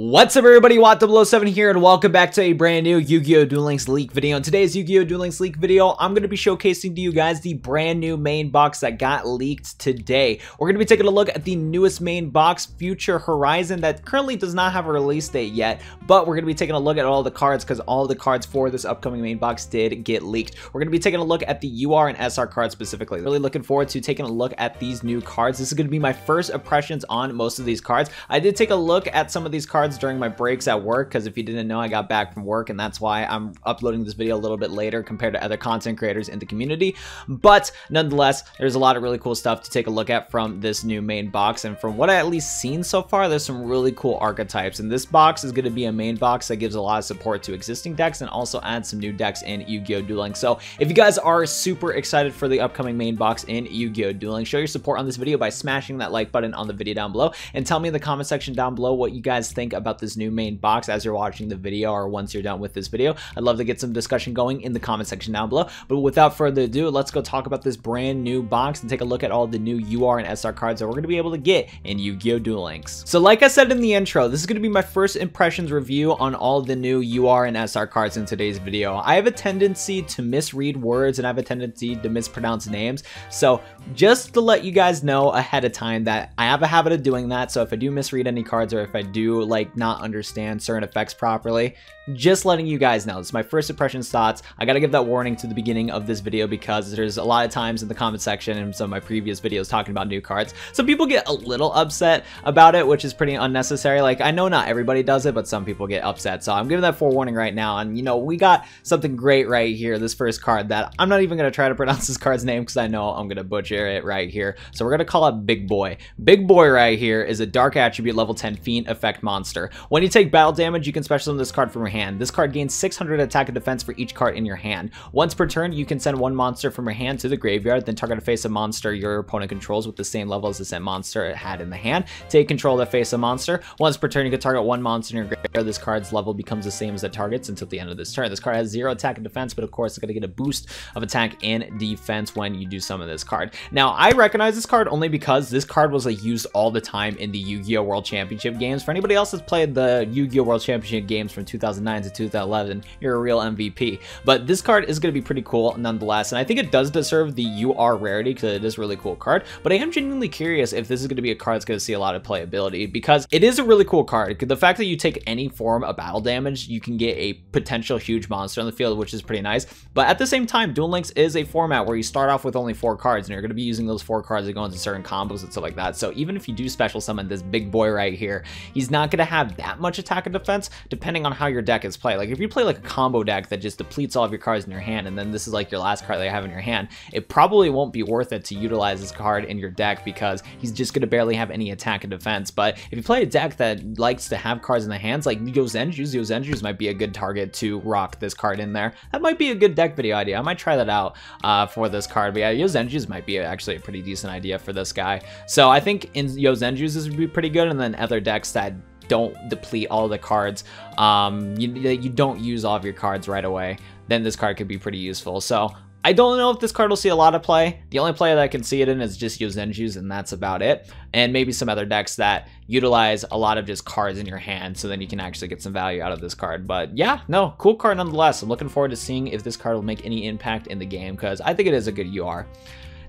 What's up everybody, Watt007 here and welcome back to a brand new Yu-Gi-Oh! Duel Links leak video. In today's Yu-Gi-Oh! Duel Links leak video, I'm going to be showcasing to you guys the brand new main box that got leaked today. We're going to be taking a look at the newest main box, Future Horizon, that currently does not have a release date yet, but we're going to be taking a look at all the cards because all the cards for this upcoming main box did get leaked. We're going to be taking a look at the UR and SR cards specifically. Really looking forward to taking a look at these new cards. This is going to be my first impressions on most of these cards. I did take a look at some of these cards during my breaks at work because if you didn't know, I got back from work and that's why I'm uploading this video a little bit later compared to other content creators in the community. But nonetheless, there's a lot of really cool stuff to take a look at from this new main box, and from what I at least seen so far, there's some really cool archetypes, and this box is going to be a main box that gives a lot of support to existing decks and also adds some new decks in Yu-Gi-Oh! Duel Links. So if you guys are super excited for the upcoming main box in Yu-Gi-Oh! Duel Links, show your support on this video by smashing that like button on the video down below and tell me in the comment section down below what you guys think about this new main box as you're watching the video or once you're done with this video. I'd love to get some discussion going in the comment section down below. But without further ado, let's go talk about this brand new box and take a look at all the new UR and SR cards that we're going to be able to get in Yu-Gi-Oh! Duel Links. So like I said in the intro, this is going to be my first impressions review on all the new UR and SR cards in today's video. I have a tendency to misread words and I have a tendency to mispronounce names. So just to let you guys know ahead of time that I have a habit of doing that. So if I do misread any cards or if I do like not understand certain effects properly, just letting you guys know. This is my first impressions thoughts. I gotta give that warning to the beginning of this video because there's a lot of times in the comment section and some of my previous videos talking about new cards, some people get a little upset about it, which is pretty unnecessary. Like, I know not everybody does it, but some people get upset, so I'm giving that forewarning right now. And you know, we got something great right here, this first card that I'm not even gonna try to pronounce this card's name because I know I'm gonna butcher it right here, so we're gonna call it Big Boy. Big Boy right here is a dark attribute level 10 Fiend effect monster. When you take battle damage, you can special summon this card from your hand. This card gains 600 attack and defense for each card in your hand. Once per turn, you can send one monster from your hand to the graveyard, then target a face of monster your opponent controls with the same level as the sent monster it had in the hand. Take control of the face of monster. Once per turn, you can target one monster in your graveyard. This card's level becomes the same as the target's until the end of this turn. This card has 0 attack and defense, but of course, it's going to get a boost of attack and defense when you do summon this card. Now, I recognize this card only because this card was like used all the time in the Yu-Gi-Oh! World Championship games. For anybody else that's played the Yu-Gi-Oh! World Championship games from 2009 to 2011, you're a real MVP. But this card is going to be pretty cool nonetheless, and I think it does deserve the UR rarity because it is a really cool card. But I am genuinely curious if this is going to be a card that's going to see a lot of playability because it is a really cool card. The fact that you take any form of battle damage, you can get a potential huge monster on the field, which is pretty nice. But at the same time, Duel Links is a format where you start off with only 4 cards, and you're going to be using those 4 cards to go into certain combos and stuff like that. So even if you do special summon this Big Boy right here, he's not going to have that much attack and defense depending on how your deck is played. Like if you play like a combo deck that just depletes all of your cards in your hand and then this is like your last card that you have in your hand, it probably won't be worth it to utilize this card in your deck because he's just going to barely have any attack and defense. But if you play a deck that likes to have cards in the hands like Yozenjus might be a good target to rock this card in there. That might be a good deck video idea. I might try that out for this card. But yeah, Yozenjus might be actually a pretty decent idea for this guy. So I think in Yozenjus this would be pretty good, and then other decks that don't deplete all the cards, you don't use all of your cards right away, then this card could be pretty useful. So I don't know if this card will see a lot of play. The only play that I can see it in is just Yozenjus, and that's about it. And maybe some other decks that utilize a lot of just cards in your hand, so then you can actually get some value out of this card. But yeah, no, cool card nonetheless. I'm looking forward to seeing if this card will make any impact in the game because I think it is a good UR.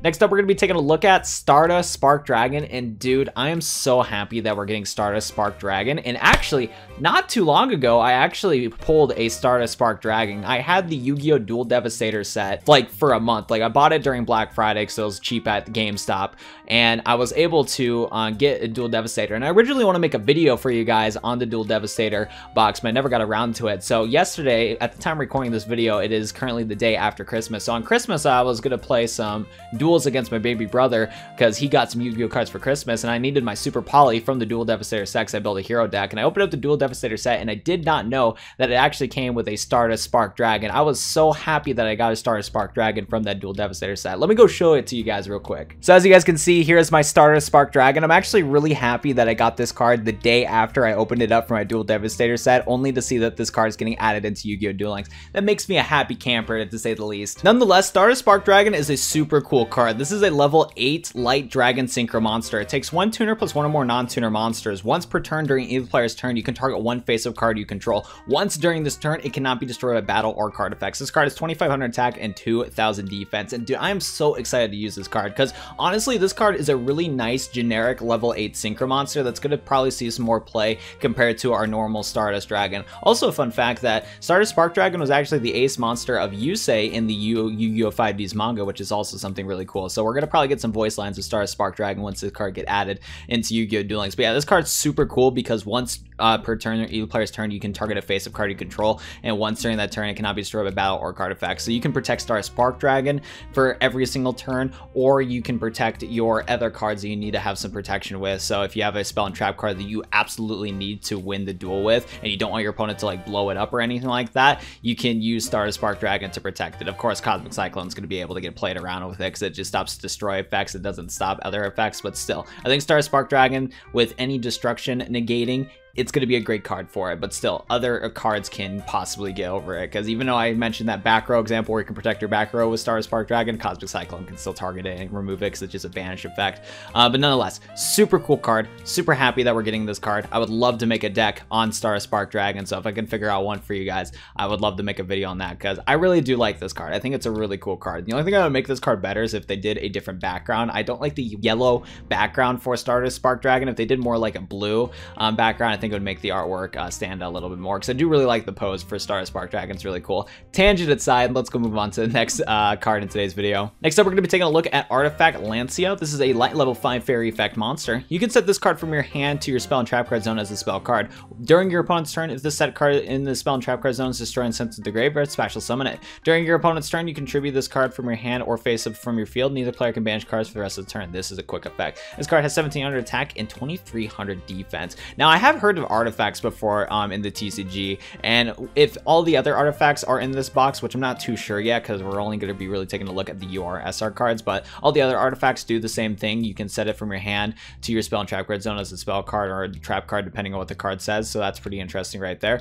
Next up, we're going to be taking a look at Stardust Spark Dragon, and dude, I am so happy that we're getting Stardust Spark Dragon. And actually, not too long ago, I actually pulled a Stardust Spark Dragon. I had the Yu-Gi-Oh! Duel Devastator set like for a month. Like I bought it during Black Friday because it was cheap at GameStop, and I was able to get a Duel Devastator. And I originally want to make a video for you guys on the Duel Devastator box, but I never got around to it. So yesterday, at the time recording this video, it is currently the day after Christmas. So on Christmas, I was going to play some Duel against my baby brother because he got some Yu-Gi-Oh! Cards for Christmas, and I needed my Super Poly from the Duel Devastator set because I built a hero deck. And I opened up the Duel Devastator set, and I did not know that it actually came with a Stardust Spark Dragon. I was so happy that I got a Stardust Spark Dragon from that Duel Devastator set. Let me go show it to you guys real quick. So as you guys can see, here's my Stardust Spark Dragon. I'm actually really happy that I got this card the day after I opened it up for my Duel Devastator set, only to see that this card is getting added into Yu-Gi-Oh! Duel Links. That makes me a happy camper, to say the least. Nonetheless, Stardust Spark Dragon is a super cool card. card. This is a level 8 Light Dragon Synchro monster. It takes 1 tuner plus 1 or more non-tuner monsters. Once per turn during either player's turn, you can target 1 face-up card you control. Once during this turn, it cannot be destroyed by battle or card effects. This card is 2500 attack and 2000 defense. And dude, I am so excited to use this card because honestly, this card is a really nice generic level 8 Synchro monster that's going to probably see some more play compared to our normal Stardust Dragon. Also, a fun fact that Stardust Spark Dragon was actually the ace monster of Yusei in the Yu-Gi-Oh! 5Ds manga, which is also something really cool. So we're going to probably get some voice lines with Stardust Spark Dragon once this card get added into Yu-Gi-Oh! Duel Links. But yeah, this card's super cool because once per turn or either player's turn, you can target a face-up card you control, and once during that turn, it cannot be destroyed by battle or card effects. So you can protect Stardust Spark Dragon for every single turn, or you can protect your other cards that you need to have some protection with. So if you have a spell and trap card that you absolutely need to win the duel with, and you don't want your opponent to like blow it up or anything like that, you can use Stardust Spark Dragon to protect it. Of course, Cosmic Cyclone is going to be able to get played around with it because it just stops destroy effects. It doesn't stop other effects, but still, I think Stardust Spark Dragon with any destruction negating, it's going to be a great card for it, but still, other cards can possibly get over it, because even though I mentioned that back row example where you can protect your back row with Stardust Spark Dragon, Cosmic Cyclone can still target it and remove it because it's just a banish effect. But nonetheless, super cool card. Super happy that we're getting this card. I would love to make a deck on Stardust Spark Dragon, so if I can figure out one for you guys, I would love to make a video on that, because I really do like this card. I think it's a really cool card. The only thing that would make this card better is if they did a different background. I don't like the yellow background for Stardust Spark Dragon. If they did more like a blue background, I think it would make the artwork stand out a little bit more, because I do really like the pose for Stardust Spark Dragon. It's really cool. Tangent aside, let's go move on to the next card in today's video. Next up, we're going to be taking a look at Artifact Lancia. This is a light level 5 fairy effect monster. You can set this card from your hand to your spell and trap card zone as a spell card. During your opponent's turn, if this set card in the spell and trap card zone is destroyed and sent to the graveyard, special summon it. During your opponent's turn, you contribute this card from your hand or face up from your field. Neither player can banish cards for the rest of the turn. This is a quick effect. This card has 1700 attack and 2300 defense. Now, I have heard of artifacts before in the TCG, and if all the other artifacts are in this box, which I'm not too sure yet because we're only going to be really taking a look at the UR/SR cards, but all the other artifacts do the same thing. You can set it from your hand to your spell and trap card zone as a spell card or a trap card depending on what the card says, so that's pretty interesting right there.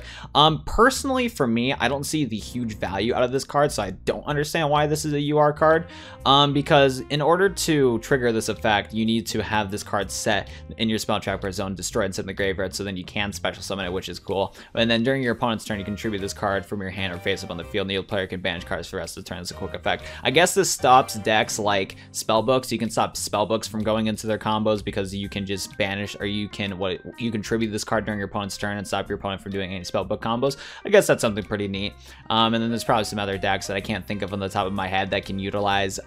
Personally, for me, I don't see the huge value out of this card, so I don't understand why this is a UR card, because in order to trigger this effect, you need to have this card set in your spell and trap card zone, destroyed and set in the graveyard, so then you can special summon it, which is cool. And then during your opponent's turn, you contribute this card from your hand or face up on the field. The other player can banish cards for the rest of the turn as a quick effect. I guess this stops decks like spellbooks. You can stop spellbooks from going into their combos because you can just banish, or you can contribute this card during your opponent's turn and stop your opponent from doing any spellbook combos. I guess that's something pretty neat. And then there's probably some other decks that I can't think of on the top of my head that can utilize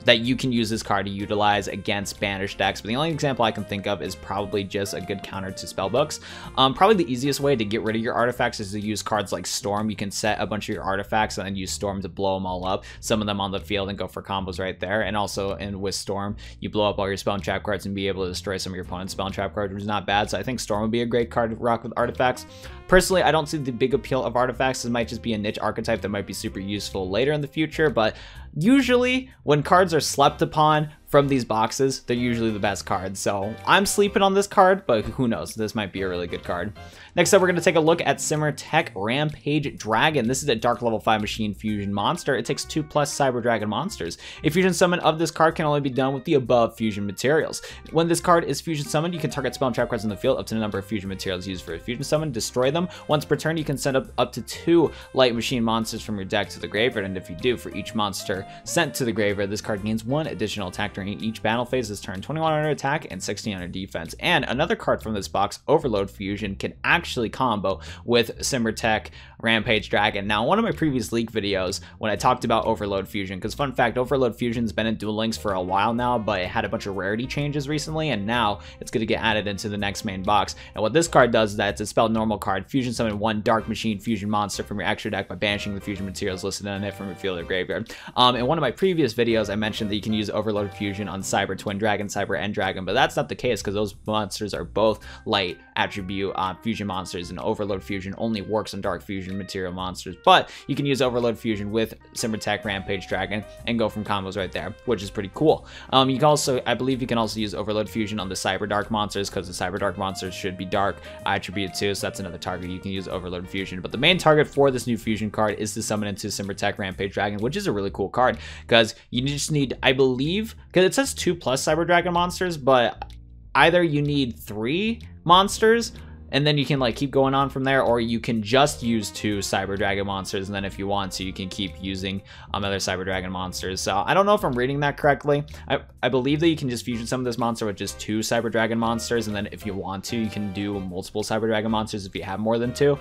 that you can use this card to utilize against banished decks, but the only example I can think of is probably just a good counter to spellbooks. Probably the easiest way to get rid of your artifacts is to use cards like Storm. You can set a bunch of your artifacts and then use Storm to blow them all up, summon them on the field and go for combos right there. And also with Storm, you blow up all your spell and trap cards and be able to destroy some of your opponent's spell and trap cards, which is not bad. So I think Storm would be a great card to rock with artifacts. Personally, I don't see the big appeal of artifacts. It might just be a niche archetype that might be super useful later in the future, but usually when cards are slept upon from these boxes, they're usually the best cards. So I'm sleeping on this card, but who knows? This might be a really good card. Next up, we're going to take a look at Simmer Tech Rampage Dragon. This is a dark level 5 machine fusion monster. It takes 2+ Cyber Dragon monsters. A fusion summon of this card can only be done with the above fusion materials. When this card is fusion summoned, you can target spell and trap cards in the field up to the number of fusion materials used for a fusion summon, destroy them. Once per turn, you can send up to 2 light machine monsters from your deck to the graveyard, and if you do, for each monster sent to the graveyard, this card gains 1 additional attack during each battle phase this turn, 2100 attack and 1600 defense. And another card from this box, Overload Fusion, can actually combo with Simmer Tech Rampage Dragon. Now, one of my previous leak videos when I talked about Overload Fusion, because fun fact, Overload Fusion's been in Duel Links for a while now, but it had a bunch of rarity changes recently, and now it's going to get added into the next main box. And what this card does is that it's a spell normal card, fusion summon 1 Dark Machine Fusion monster from your extra deck by banishing the fusion materials listed on it from your field or graveyard. In one of my previous videos, I mentioned that you can use Overload Fusion Fusion on Cyber Twin Dragon, Cyber End Dragon, but that's not the case because those monsters are both light attribute fusion monsters, and Overload Fusion only works on Dark Fusion material monsters. But you can use Overload Fusion with Symmetek Rampage Dragon and go from combos right there, which is pretty cool. You can also, I believe you can also use Overload Fusion on the Cyber Dark monsters because the Cyber Dark monsters should be dark attribute too, so that's another target you can use Overload Fusion. But the main target for this new fusion card is to summon into Symmetek Rampage Dragon, which is a really cool card because you just need, I believe, because it says 2+ Cyber Dragon monsters, but either you need 3 monsters and then you can like keep going on from there, or you can just use 2 Cyber Dragon monsters, and then if you want to, you can keep using other Cyber Dragon monsters. So I don't know if I'm reading that correctly. I believe that you can just fusion summon this monster with just 2 Cyber Dragon monsters, and then if you want to, you can do multiple Cyber Dragon monsters if you have more than 2.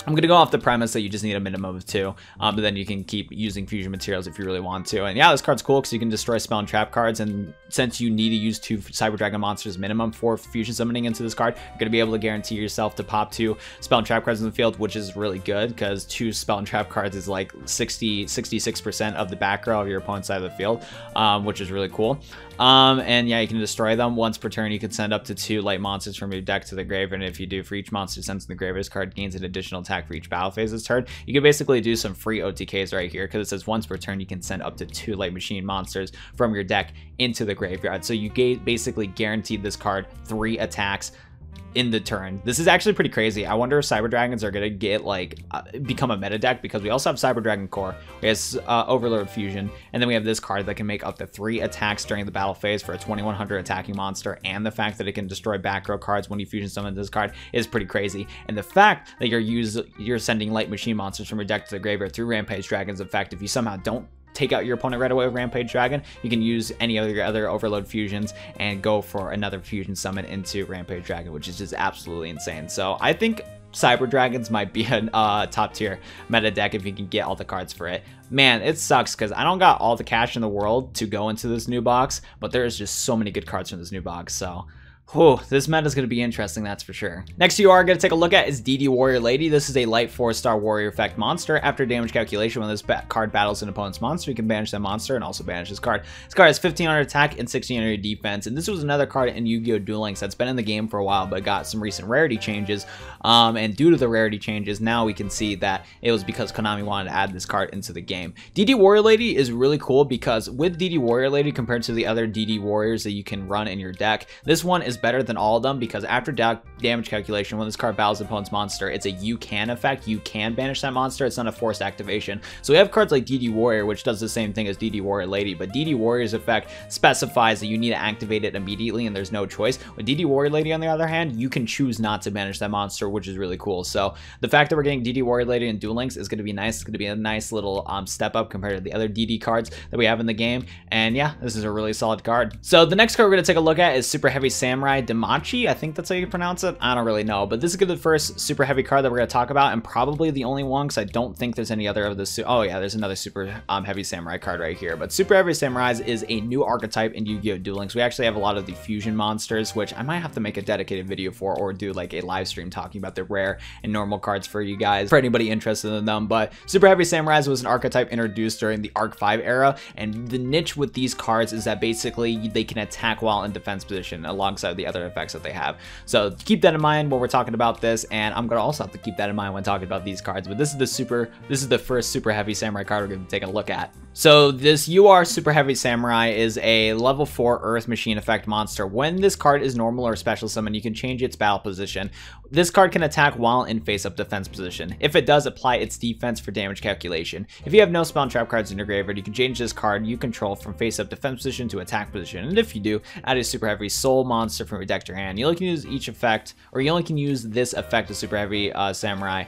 I'm going to go off the premise that you just need a minimum of 2, but then you can keep using fusion materials if you really want to. And yeah, this card's cool because you can destroy spell and trap cards, and since you need to use 2 Cyber Dragon monsters minimum for fusion summoning into this card, you're going to be able to guarantee yourself to pop 2 spell and trap cards in the field, which is really good because 2 spell and trap cards is like 66% of the back row of your opponent's side of the field, which is really cool. And yeah, you can destroy them once per turn. You can send up to 2 light monsters from your deck to the grave, and if you do, for each monster sent to the grave, this card gains an additional attack for each battle phase this turn. You can basically do some free OTKs right here because it says once per turn you can send up to 2 light machine monsters from your deck into the graveyard. So you basically guaranteed this card 3 attacks in the turn. This is actually pretty crazy. I wonder if Cyber Dragons are gonna get like become a meta deck, because we also have Cyber Dragon Core, we have Overload Fusion, and then we have this card that can make up to 3 attacks during the battle phase for a 2100 attacking monster, and the fact that it can destroy back row cards when you fusion summon this card is pretty crazy. And the fact that you're sending light machine monsters from your deck to the graveyard through Rampage Dragons. In fact, if you somehow don't take out your opponent right away with Rampage Dragon, you can use any of your other Overload Fusions and go for another fusion summon into Rampage Dragon, which is just absolutely insane. So I think Cyber Dragons might be a top tier meta deck if you can get all the cards for it. Man, it sucks because I don't got all the cash in the world to go into this new box, but there's just so many good cards from this new box. So whew, this meta is going to be interesting, that's for sure. Next you are going to take a look at is DD Warrior Lady. This is a light 4-star warrior effect monster. After damage calculation, when this card battles an opponent's monster, you can banish that monster and also banish this card. This card has 1500 attack and 1600 defense, and this was another card in Yu-Gi-Oh! Duel Links that's been in the game for a while but got some recent rarity changes. And due to the rarity changes, now we can see that it was because Konami wanted to add this card into the game. DD Warrior Lady is really cool because with DD Warrior Lady compared to the other DD Warriors that you can run in your deck, this one is better than all of them because after damage calculation, when this card battles the opponent's monster, it's a you can effect. You can banish that monster. It's not a forced activation. So we have cards like DD Warrior, which does the same thing as DD Warrior Lady, but DD Warrior's effect specifies that you need to activate it immediately and there's no choice. With DD Warrior Lady, on the other hand, you can choose not to banish that monster, which is really cool. So the fact that we're getting DD Warrior Lady in Duel Links is going to be nice. It's going to be a nice little step up compared to the other DD cards that we have in the game. And yeah, this is a really solid card. So the next card we're going to take a look at is Super Heavy Samurai Damachi. I think that's how you pronounce it. I don't really know, but this is going to be the first super heavy card that we're going to talk about, and probably the only one because I don't think there's any other of this. Oh yeah, there's another super heavy samurai card right here. But Super Heavy Samurais is a new archetype in Yu-Gi-Oh! Duel Links. We actually have a lot of the fusion monsters, which I might have to make a dedicated video for, or do like a live stream talking about the rare and normal cards for you guys, for anybody interested in them. But Super Heavy Samurais was an archetype introduced during the Arc 5 era, and the niche with these cards is that basically they can attack while in defense position alongside the other effects that they have. So keep that in mind when we're talking about this, and I'm gonna also have to keep that in mind when talking about these cards. But this is the first Super Heavy Samurai card we're gonna take a look at. So this Super Heavy Samurai is a level 4 Earth Machine effect monster. When this card is normal or special summon, you can change its battle position. This card can attack while in face-up defense position. If it does, apply its defense for damage calculation. If you have no spell and trap cards in your graveyard, you can change this card you control from face-up defense position to attack position. And if you do, add a Super Heavy Soul monster from your deck to your hand. You only can use each effect, or you only can use this effect of Super Heavy Samurai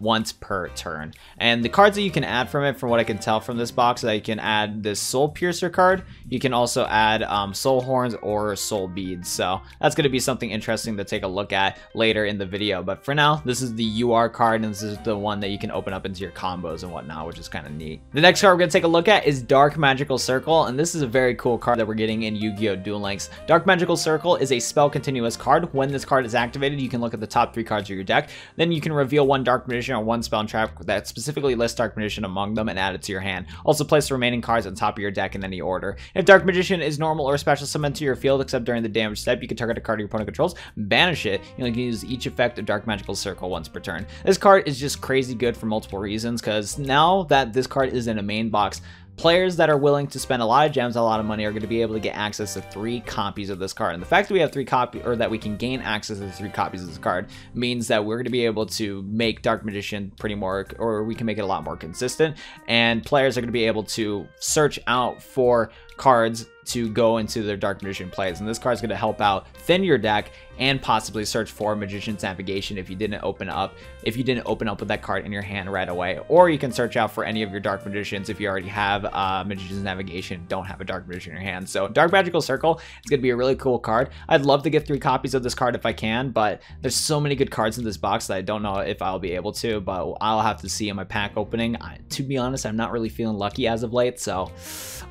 once per turn. And the cards that you can add from it, from what I can tell from this box, that you can add this Soul Piercer card. You can also add Soul Horns or Soul Beads. So that's going to be something interesting to take a look at later in the video. But for now, this is the UR card, and this is the one that you can open up into your combos and whatnot, which is kind of neat. The next card we're going to take a look at is Dark Magical Circle, and this is a very cool card that we're getting in Yu-Gi-Oh! Duel Links. Dark Magical Circle is a spell continuous card. When this card is activated, you can look at the top 3 cards of your deck. Then you can reveal one Dark Magician Magician or one spell and trap that specifically lists Dark Magician among them and add it to your hand. Also place the remaining cards on top of your deck in any order. If Dark Magician is normal or special summon to your field except during the damage step, you can target a card your opponent controls, banish it, and you can use each effect of Dark Magical Circle once per turn. This card is just crazy good for multiple reasons, because now that this card is in a main box, players that are willing to spend a lot of gems, a lot of money, are going to be able to get access to 3 copies of this card. And the fact that we have 3 copies, or that we can gain access to 3 copies of this card, means that we're going to be able to make Dark Magician pretty more, or we can make it a lot more consistent. And players are going to be able to search out for cards to go into their Dark Magician plays, and this card is going to help out thin your deck and possibly search for Magician's Navigation if you didn't open up with that card in your hand right away. Or you can search out for any of your Dark Magicians if you already have Magician's Navigation, don't have a Dark Magician in your hand. So Dark Magical Circle is going to be a really cool card. I'd love to get 3 copies of this card if I can, but there's so many good cards in this box that I don't know if I'll be able to, but I'll have to see in my pack opening. To be honest, I'm not really feeling lucky as of late, so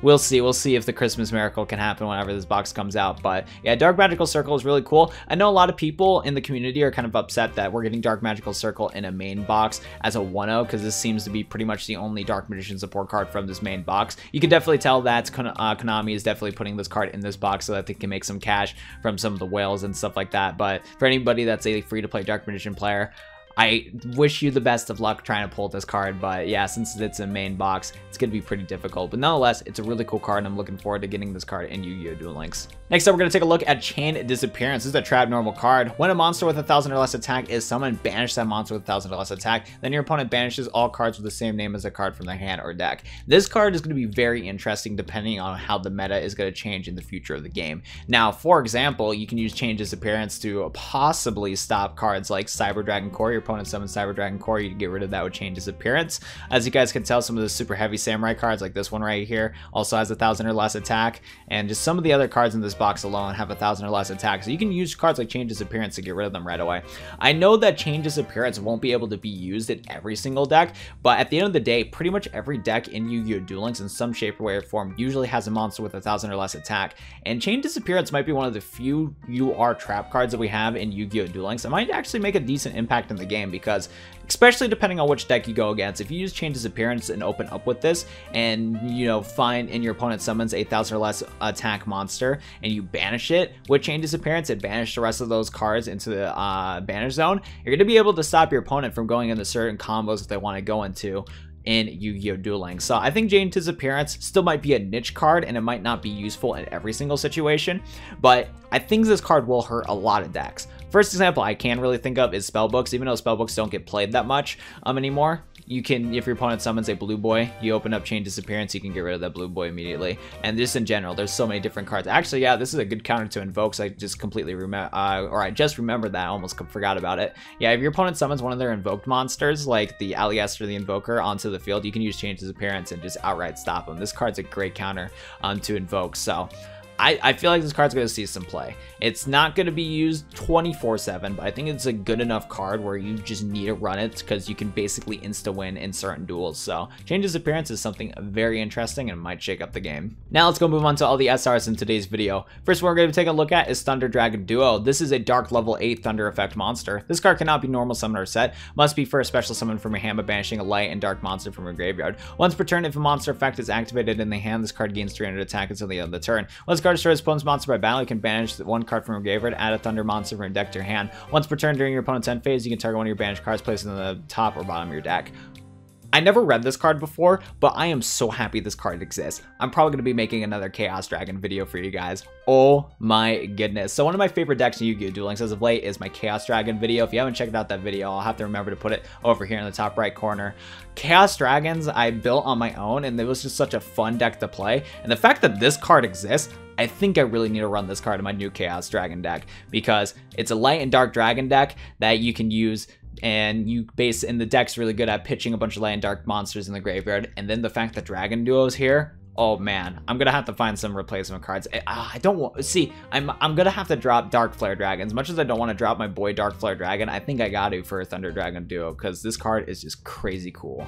we'll see if the Christmas miracle can happen whenever this box comes out. But yeah, Dark Magical Circle is really cool. I know a lot of people in the community are kind of upset that we're getting Dark Magical Circle in a main box as a 1-0, because this seems to be pretty much the only Dark Magician support card from this main box. You can definitely tell that Konami is definitely putting this card in this box so that they can make some cash from some of the whales and stuff like that. But for anybody that's a free-to-play Dark Magician player, I wish you the best of luck trying to pull this card, but yeah, since it's a main box, it's going to be pretty difficult. But nonetheless, it's a really cool card, and I'm looking forward to getting this card in Yu-Gi-Oh! Duel Links. Next up, we're going to take a look at Chain Disappearance. This is a trap normal card. When a monster with 1,000 or less attack is summoned, banish that monster with 1,000 or less attack. Then your opponent banishes all cards with the same name as a card from their hand or deck. This card is going to be very interesting depending on how the meta is going to change in the future of the game. Now, for example, you can use Chain Disappearance to possibly stop cards like Cyber Dragon Core. Your opponent summons Cyber Dragon Core, you can get rid of that with Chain Disappearance. As you guys can tell, some of the super heavy samurai cards like this one right here also has 1,000 or less attack, and just some of the other cards in this box alone have 1,000 or less attack, so you can use cards like Chain Disappearance to get rid of them right away. I know that Chain Disappearance won't be able to be used in every single deck, but at the end of the day, pretty much every deck in Yu-Gi-Oh! Duel Links in some shape or way or form usually has a monster with 1,000 or less attack, and Chain Disappearance might be one of the few UR trap cards that we have in Yu-Gi-Oh! Duel Links. It might actually make a decent impact in the game, because especially depending on which deck you go against, if you use Chain Disappearance and open up with this, and find in your opponent summons a 1,000 or less attack monster, and you banish it with Chain Disappearance and banish the rest of those cards into the banish zone, you're going to be able to stop your opponent from going into certain combos that they want to go into in Yu-Gi-Oh! Duel Links. So I think Chain Disappearance still might be a niche card, and it might not be useful in every single situation, but I think this card will hurt a lot of decks. First example I can really think of is Spellbooks. Even though Spellbooks don't get played that much anymore, you can, if your opponent summons a blue boy, you open up Chain Disappearance, you can get rid of that blue boy immediately. And just in general, there's so many different cards. Actually, yeah, this is a good counter to Invokes. I just completely I just remembered that. I almost forgot about it. Yeah, if your opponent summons one of their invoked monsters, like the Alias or the Invoker, onto the field, you can use Chain Disappearance and just outright stop them. This card's a great counter to Invokes. So I feel like this card's going to see some play. It's not going to be used 24/7, but I think it's a good enough card where you just need to run it, because you can basically insta-win in certain duels. So Chain Disappearance is something very interesting and might shake up the game. Now let's go move on to all the SRs in today's video. First one we're going to take a look at is Thunder Dragon Duo. This is a Dark level 8 Thunder effect monster. This card cannot be normal summon or set. Must be for a special summon from your hand by banishing a light and dark monster from your graveyard. Once per turn, if a monster effect is activated in the hand, this card gains 300 attack until the end of the turn. Once card destroys opponent's monster by battle, you can banish one card from your graveyard, add a Thunder monster from your deck to your hand. Once per turn during your opponent's end phase, you can target one of your banished cards placed in the top or bottom of your deck. I never read this card before, but I am so happy this card exists. I'm probably going to be making another Chaos Dragon video for you guys. Oh my goodness. So one of my favorite decks in Yu-Gi-Oh! Duel Links as of late is my Chaos Dragon video. If you haven't checked out that video, I'll have to remember to put it over here in the top right corner. Chaos Dragons I built on my own, and it was just such a fun deck to play. And the fact that this card exists, I think I really need to run this card in my new Chaos Dragon deck, because it's a light and dark dragon deck that you can use, and the deck's really good at pitching a bunch of light and dark monsters in the graveyard. And then the fact that Dragon Duo's here, oh man, I'm gonna have to find some replacement cards. I don't want, see, I'm gonna have to drop Dark Flare Dragon. As much as I don't want to drop my boy Dark Flare Dragon, I think I got to for a Thunder Dragon Duo, because this card is just crazy cool.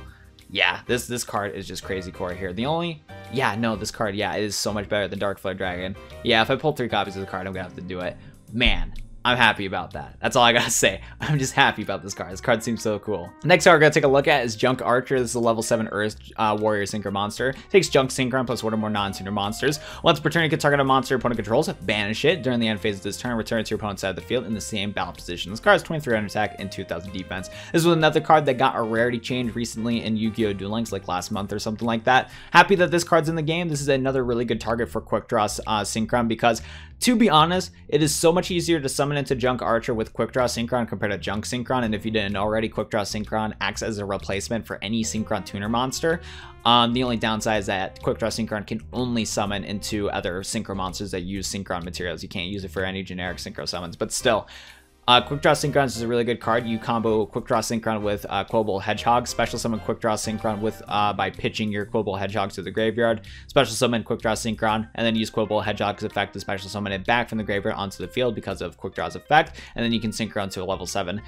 Yeah, this card is just crazy cool right here. This card, yeah, it is so much better than Dark Flare Dragon. Yeah, if I pull 3 copies of the card, I'm gonna have to do it. Man, I'm happy about that. That's all I gotta say. I'm just happy about this card. This card seems so cool. Next card we're gonna take a look at is Junk Archer. This is a level 7 Earth Warrior Synchro monster. Takes Junk Synchron plus one or more non-tuner monsters. Once per turn, you can target a monster your opponent controls, banish it. During the end phase of this turn, return it to your opponent's side of the field in the same battle position. This card has 2300 attack and 2000 defense. This was another card that got a rarity change recently in Yu-Gi-Oh! Duel Links, like last month or something like that. Happy that this card's in the game. This is another really good target for Quick Draw Synchron because, to be honest, it is so much easier to summon into Junk Archer with Quick Draw Synchron compared to Junk Synchron. And if you didn't already, Quick Draw Synchron acts as a replacement for any Synchron tuner monster. The only downside is that Quick Draw Synchron can only summon into other Synchro monsters that use Synchron materials. You can't use it for any generic Synchro summons, but still. Quick Draw Synchron is a really good card. You combo Quick Draw Synchron with Quoble Hedgehog, special summon Quick Draw Synchron with by pitching your Quoble Hedgehog to the graveyard, special summon Quick Draw Synchron, and then use Quoble Hedgehog's effect to special summon it back from the graveyard onto the field because of Quick Draw's effect, and then you can Synchron to a level 7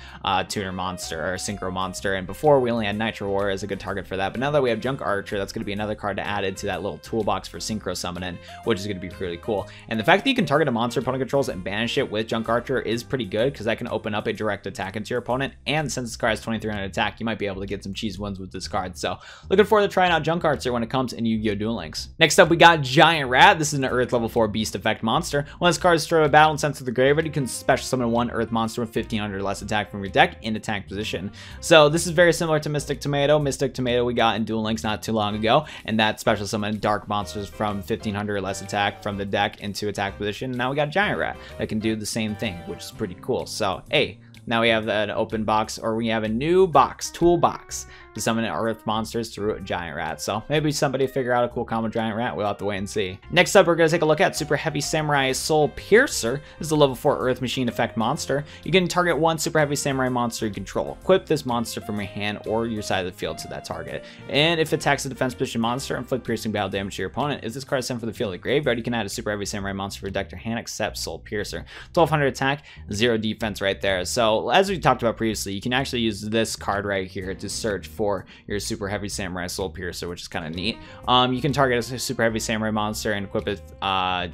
tuner monster or Synchro monster. And before we only had Nitro Warrior as a good target for that, but now that we have Junk Archer, that's going to be another card to add into that little toolbox for Synchro summoning, which is going to be really cool. And the fact that you can target a monster opponent controls and banish it with Junk Archer is pretty good because that can open up a direct attack into your opponent, and since this card has 2300 attack, you might be able to get some cheese wins with this card. So looking forward to trying out Junk Archer when it comes in Yu-Gi-Oh! Duel Links. Next up, we got Giant Rat. This is an Earth level 4 beast effect monster. When this card is destroyed by battle and sent to the graveyard, you can special summon one Earth monster with 1500 or less attack from your deck in attack position. So this is very similar to Mystic Tomato. Mystic Tomato we got in Duel Links not too long ago, and that special summon dark monsters from 1500 or less attack from the deck into attack position. Now we got Giant Rat that can do the same thing, which is pretty cool. So hey, now we have an open box, or we have a new box, toolbox, to summon Earth monsters through a Giant Rat. So maybe somebody figure out a cool combo Giant Rat. We'll have to wait and see. Next up, we're going to take a look at Super Heavy Samurai Soul Piercer. This is a level 4 Earth Machine effect monster. You can target one Super Heavy Samurai monster you control. Equip this monster from your hand or your side of the field to that target. And if it attacks a defense position monster, inflict piercing battle damage to your opponent. If this card is sent from the field of the graveyard, you can add a Super Heavy Samurai monster for your deck to your hand except Soul Piercer. 1200 attack, 0 defense right there. So as we talked about previously, you can actually use this card right here to search for your Super Heavy Samurai Soul Piercer, which is kind of neat. You can target a Super Heavy Samurai monster and equip it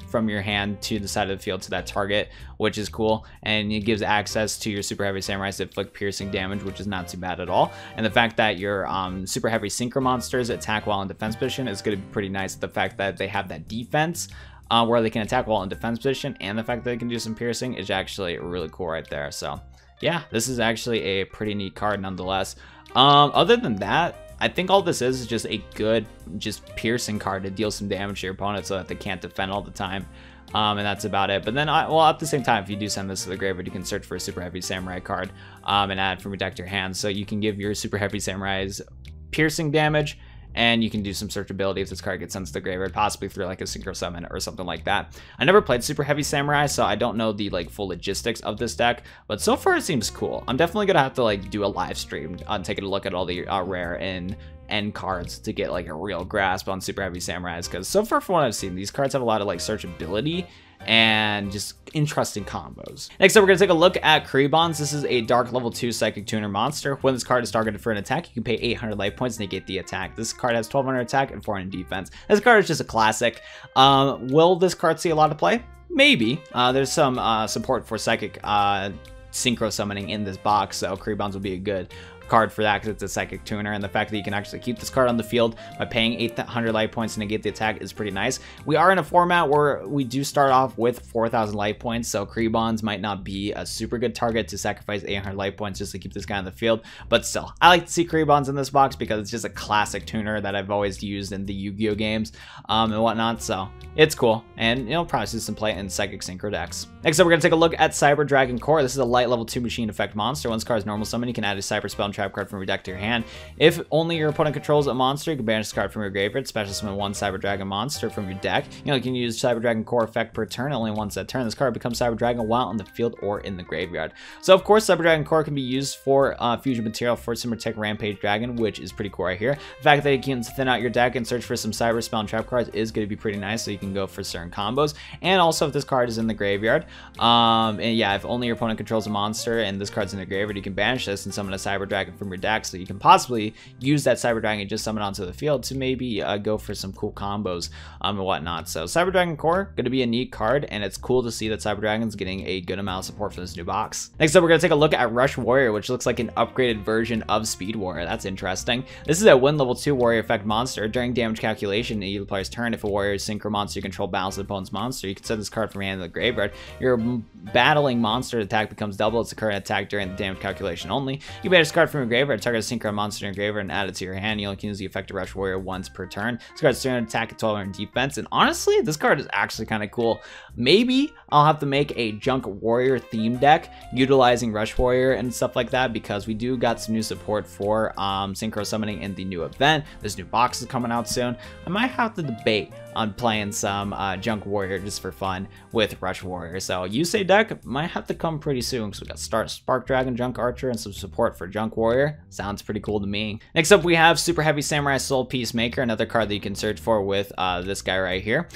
from your hand to the side of the field to that target, which is cool. And it gives access to your Super Heavy Samurais to inflict piercing damage, which is not too bad at all. And the fact that your Super Heavy Synchro monsters attack while in defense position is going to be pretty nice. The fact that they have that defense where they can attack while in defense position, and the fact that they can do some piercing is actually really cool right there. So yeah, this is actually a pretty neat card nonetheless. Other than that, I think all this is just a good, piercing card to deal some damage to your opponent so that they can't defend all the time. And that's about it. But then, well, at the same time, if you do send this to the graveyard, you can search for a Super Heavy Samurai card and add it from your deck to your hand. So you can give your Super Heavy Samurais piercing damage, and you can do some searchability if this card gets sent to the graveyard, possibly through like a Synchro Summon or something like that. I never played Super Heavy Samurai, so I don't know the like full logistics of this deck, but so far it seems cool. I'm definitely gonna have to like do a live stream on taking a look at all the rare and end cards to get like a real grasp on Super Heavy Samurais, because so far from what I've seen, these cards have a lot of like searchability and just interesting combos. Next up, we're going to take a look at Krebons. This is a dark level 2 psychic tuner monster. When this card is targeted for an attack, you can pay 800 life points to negate the attack. This card has 1200 attack and 400 defense. This card is just a classic. Will this card see a lot of play? Maybe. There's some support for psychic synchro summoning in this box, so Krebons will be a good card for that because it's a psychic tuner, and the fact that you can actually keep this card on the field by paying 800 life points to negate the attack is pretty nice. We are in a format where we do start off with 4,000 life points, so Krebons might not be a super good target to sacrifice 800 life points just to keep this guy on the field, but still, I like to see Krebons in this box because it's just a classic tuner that I've always used in the Yu-Gi-Oh games and whatnot, so it's cool, and you know, probably see some play in psychic synchro decks. Next up, we're going to take a look at Cyber Dragon Core. This is a light level 2 machine effect monster. Once card is normal summon, you can add a Cyber Spell and Trap card from your deck to your hand. If only your opponent controls a monster, you can banish this card from your graveyard, special summon one Cyber Dragon monster from your deck. You can use Cyber Dragon Core effect per turn, only once that turn. This card becomes Cyber Dragon while on the field or in the graveyard. So of course, Cyber Dragon Core can be used for fusion material for Protect Rampage Dragon, which is pretty cool right here. The fact that you can thin out your deck and search for some Cyber Spell and Trap cards is going to be pretty nice, so you can go for certain combos. And also, if this card is in the graveyard, and yeah, if only your opponent controls a monster and this card's in the graveyard, you can banish this and summon a Cyber Dragon Dragon from your deck, so you can possibly use that Cyber Dragon just summon onto the field to maybe go for some cool combos and whatnot. So Cyber Dragon Core, going to be a neat card, and it's cool to see that Cyber Dragon's getting a good amount of support for this new box. Next up, we're going to take a look at Rush Warrior, which looks like an upgraded version of Speed Warrior. That's interesting. This is a win level 2 warrior effect monster. During damage calculation in either player's turn, if a warrior is synchro monster you control battles the opponent's monster, you can send this card from your hand to the graveyard. Your battling monster attack becomes double its current attack during the damage calculation only. You banish this card from your graveyard, target a synchro monster in your graveyard, and add it to your hand. You only can use the effect of Rush Warrior once per turn. This card's turn attack at 12 and defense, and honestly, this card is actually kind of cool. Maybe I'll have to make a Junk Warrior theme deck utilizing Rush Warrior and stuff like that, because we do got some new support for synchro summoning in the new event. This new box is coming out soon. I might have to debate on playing some Junk Warrior just for fun with Rush Warrior. So Yusei deck might have to come pretty soon, because we got Spark Dragon, Junk Archer, and some support for Junk Warrior. Sounds pretty cool to me. Next up, we have Super Heavy Samurai Soul Peacemaker, another card that you can search for with this guy right here.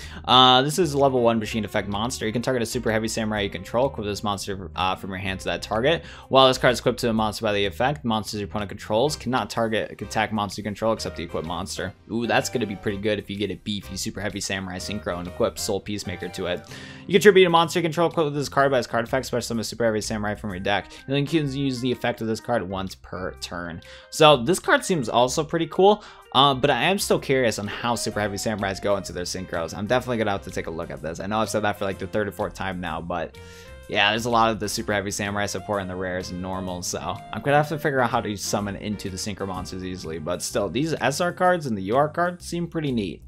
This is a level 1 machine effect monster. You can target a Super Heavy Samurai you control, equip this monster from your hand to that target. While this card is equipped to a monster by the effect, monsters your opponent controls cannot target attack monster you control except the equipped monster. Ooh, that's going to be pretty good if you get a beefy Super Heavy Samurai Synchro and equip Soul Peacemaker to it. You contribute a monster you control equipped with this card by its card effect, special summon a Super Heavy Samurai from your deck. And then you can use the effect of this card once per turn. So this card seems also pretty cool. But I am still curious on how Super Heavy Samurais go into their synchros. I'm definitely going to have to take a look at this. I know I've said that for like the 3rd or 4th time now, but yeah, there's a lot of the Super Heavy Samurai support in the rares and normals, so I'm going to have to figure out how to summon into the synchro monsters easily. But still, these SR cards and the UR cards seem pretty neat.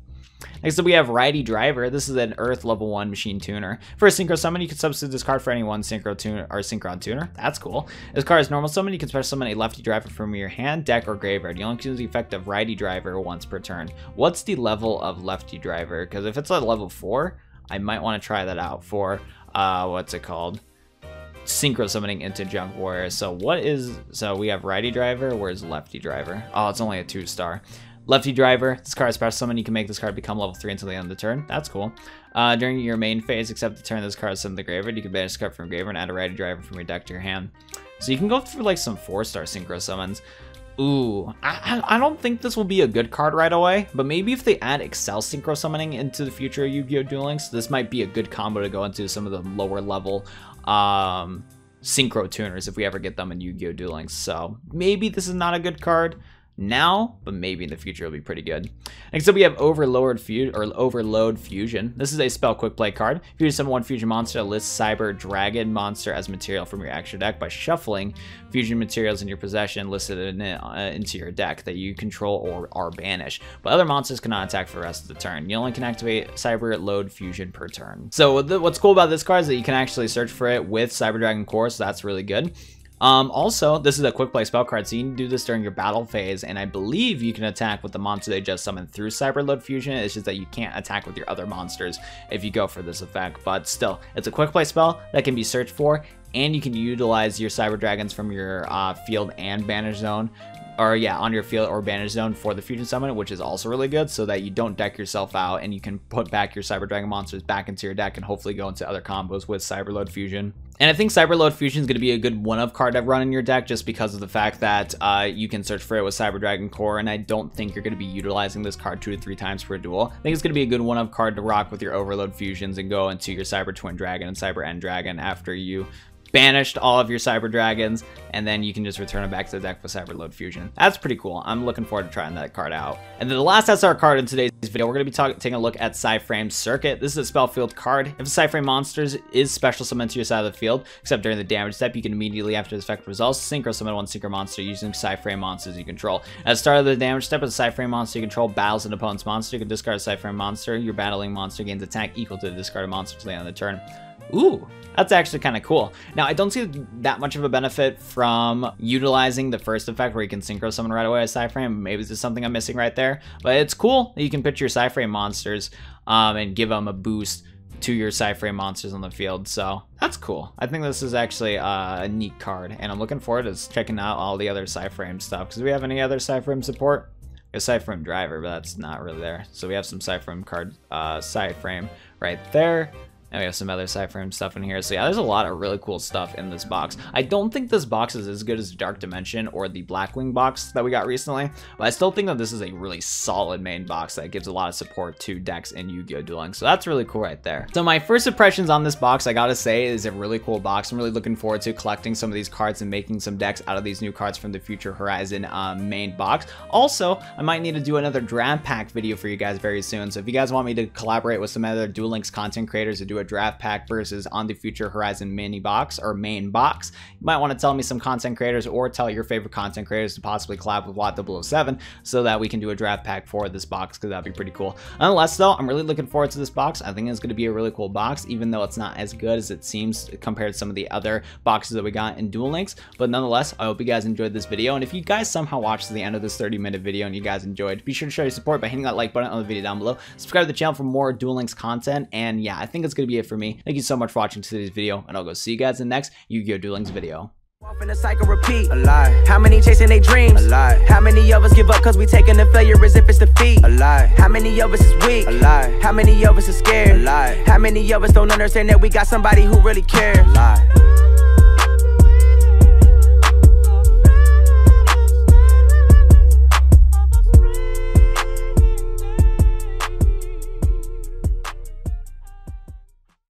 Next up, we have Righty Driver. This is an Earth level 1 machine tuner. For a synchro summon, you can substitute this card for any one synchro tuner or synchron tuner. That's cool. This card is normal summon. You can special summon a Lefty Driver from your hand, deck, or graveyard. You only can use the effect of Righty Driver once per turn. What's the level of Lefty Driver? Because if it's a level 4, I might want to try that out for what's it called? Synchro summoning into Junk Warrior. So we have Righty Driver. Where's Lefty Driver? Oh, it's only a 2-star. Lefty Driver, this card is special summon. You can make this card become level 3 until the end of the turn. That's cool. During your main phase, except the turn this card is sent to the graveyard, you can banish this card from graveyard and add a Righty Driver from your deck to your hand. So you can go for like some 4-star synchro summons. Ooh, I don't think this will be a good card right away, but maybe if they add Excel synchro summoning into the future Yu-Gi-Oh! Duel Links, this might be a good combo to go into some of the lower level synchro tuners if we ever get them in Yu-Gi-Oh! Duel Links. So maybe this is not a good card now, but maybe in the future it'll be pretty good. Next up, we have Overload Fusion. This is a spell quick play card. If you summon one fusion monster, list Cyber Dragon monster as material from your extra deck by shuffling fusion materials in your possession listed into your deck that you control or are banished. But other monsters cannot attack for the rest of the turn. You only can activate Cyber Load Fusion per turn. So what's cool about this card is that you can actually search for it with Cyber Dragon Core, so that's really good. Also, this is a quick play spell card, so you can do this during your battle phase, and I believe you can attack with the monster they just summoned through Cyber Load Fusion. It's just that you can't attack with your other monsters if you go for this effect, but still, it's a quick play spell that can be searched for, and you can utilize your Cyber Dragons from your field and banish zone, or yeah, on your field or banish zone for the fusion summon, which is also really good, so that you don't deck yourself out and you can put back your Cyber Dragon monsters back into your deck and hopefully go into other combos with Cyber Load Fusion. And I think Cyber Load Fusion is going to be a good one-of card to run in your deck just because of the fact that you can search for it with Cyber Dragon Core, and I don't think you're going to be utilizing this card 2 to 3 times per duel. I think it's going to be a good one-of card to rock with your Overload Fusions and go into your Cyber Twin Dragon and Cyber End Dragon after you banished all of your Cyber Dragons, and then you can just return it back to the deck with Cyber Load Fusion. That's pretty cool. I'm looking forward to trying that card out. And then the last SR card in today's video, we're going to be taking a look at Sai Frame Circuit. This is a spell field card. If a Sai Frame monster is special summoned to your side of the field, except during the damage step, you can immediately after this effect resolves, synchro summon one synchro monster using Sai Frame monsters you control. At the start of the damage step, as a Sai Frame monster you control battles an opponent's monster, you can discard a Sai Frame monster. Your battling monster gains attack equal to the discarded monster to the end of the turn. Ooh, that's actually kind of cool. Now, I don't see that much of a benefit from utilizing the first effect where you can synchro summon right away as Sai Frame. Maybe this is something I'm missing right there, but it's cool that you can pitch your Sai Frame monsters and give them a boost to your Sai Frame monsters on the field. So that's cool. I think this is actually a neat card, and I'm looking forward to checking out all the other Sai Frame stuff. Because do we have any other Sai Frame support? A Sai Frame Driver, but that's not really there. So we have some Sai Frame card, Sai Frame right there. And we have some other Sai Frame stuff in here. So yeah, there's a lot of really cool stuff in this box. I don't think this box is as good as Dark Dimension or the Blackwing box that we got recently, but I still think that this is a really solid main box that gives a lot of support to decks in Yu-Gi-Oh! Duel Links. So that's really cool right there. So my first impressions on this box, I gotta say, is a really cool box. I'm really looking forward to collecting some of these cards and making some decks out of these new cards from the Future Horizon main box. Also, I might need to do another draft pack video for you guys very soon. So if you guys want me to collaborate with some other Duel Links content creators to do a draft pack versus on the Future Horizon mini box or main box, you might want to tell me some content creators or tell your favorite content creators to possibly collab with Watt 007 so that we can do a draft pack for this box, because that'd be pretty cool. Nonetheless though, I'm really looking forward to this box. I think it's going to be a really cool box, even though it's not as good as it seems compared to some of the other boxes that we got in Duel Links. But nonetheless, I hope you guys enjoyed this video, and if you guys somehow watched to the end of this 30-minute video and you guys enjoyed, be sure to show your support by hitting that like button on the video down below. Subscribe to the channel for more Duel Links content, and yeah, I think it's going to be it for me. Thank you so much for watching today's video, and I'll go see you guys in the next Yu-Gi-Oh! Duel Links video. Off in a cycle repeat. A lie. How many chasing their dreams? A lie. How many of us give up cause we taking the failure as if it's defeat? A lie. How many of us is weak? A lie. How many of us is scared? A lie. How many of us don't understand that we got somebody who really cares? A lie.